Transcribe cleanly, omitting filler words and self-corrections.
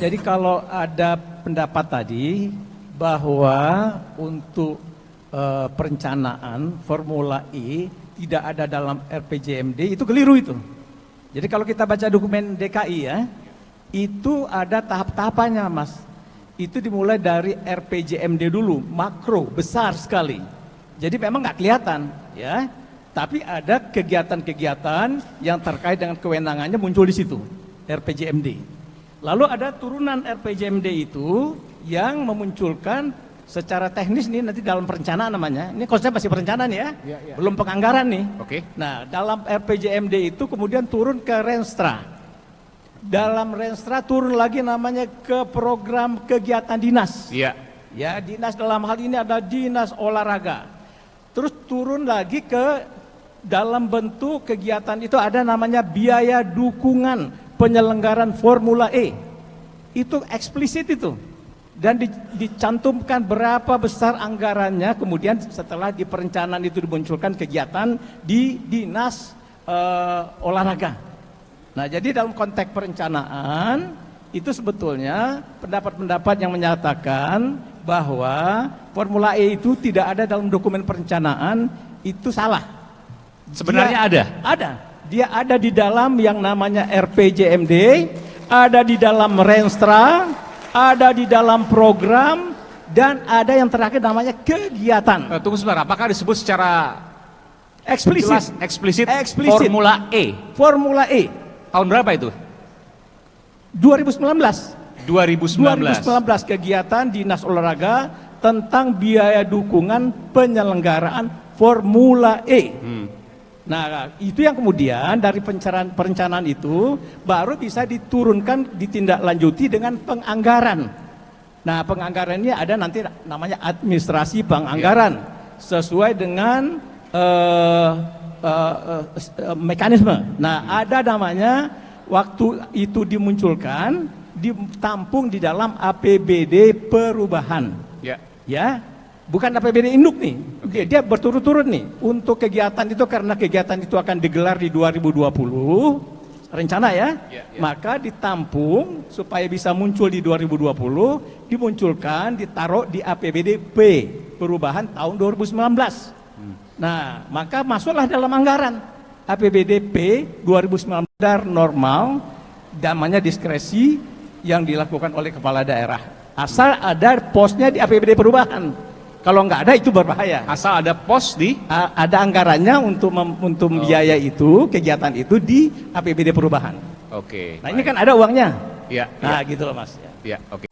Jadi kalau ada pendapat tadi bahwa untuk perencanaan Formula E tidak ada dalam RPJMD, itu keliru itu. Jadi kalau kita baca dokumen DKI ya, itu ada tahap-tahapannya Mas. Itu dimulai dari RPJMD dulu, makro, besar sekali. Jadi memang nggak kelihatan ya, tapi ada kegiatan-kegiatan yang terkait dengan kewenangannya muncul di situ, RPJMD. Lalu ada turunan RPJMD itu yang memunculkan secara teknis nih nanti dalam perencanaan namanya. Ini konsep masih perencanaan ya, belum penganggaran nih. Oke. Nah dalam RPJMD itu kemudian turun ke Renstra. Dalam Renstra turun lagi namanya ke program kegiatan dinas. Iya. Ya dinas dalam hal ini ada dinas olahraga. Terus turun lagi ke dalam bentuk kegiatan itu ada namanya biaya dukungan penyelenggaraan Formula E. Itu eksplisit itu. Dan dicantumkan berapa besar anggarannya, kemudian setelah di perencanaan itu dimunculkan kegiatan di dinas olahraga. Nah jadi dalam konteks perencanaan itu sebetulnya pendapat-pendapat yang menyatakan bahwa Formula E itu tidak ada dalam dokumen perencanaan itu salah. Sebenarnya ada? Ada. Dia ada di dalam yang namanya RPJMD, ada di dalam Renstra, ada di dalam program, dan ada yang terakhir namanya kegiatan. Tunggu sebentar, apakah disebut secara Eksplisit. Formula E? Formula E. Tahun berapa itu? 2019. 2019. Kegiatan dinas olahraga tentang biaya dukungan penyelenggaraan Formula E. Nah itu yang kemudian dari perencanaan itu baru bisa diturunkan, ditindaklanjuti dengan penganggaran. Nah penganggaran ini ada nanti namanya administrasi penganggaran sesuai dengan mekanisme. Nah ada namanya waktu itu dimunculkan, ditampung di dalam APBD perubahan. Ya. Bukan APBD induk nih, dia berturut-turut nih untuk kegiatan itu, karena kegiatan itu akan digelar di 2020 rencana ya, maka ditampung supaya bisa muncul di 2020, dimunculkan, ditaruh di APBD P perubahan tahun 2019. Nah maka masuklah dalam anggaran APBD P 2019 normal, namanya diskresi yang dilakukan oleh kepala daerah, asal ada posnya di APBD perubahan. Kalau nggak ada itu berbahaya. Asal ada pos di? Ada anggarannya untuk biaya itu, kegiatan itu di APBD perubahan. Oke. Nah ini kan ada uangnya. Iya. Nah gitu loh Mas. Iya, oke.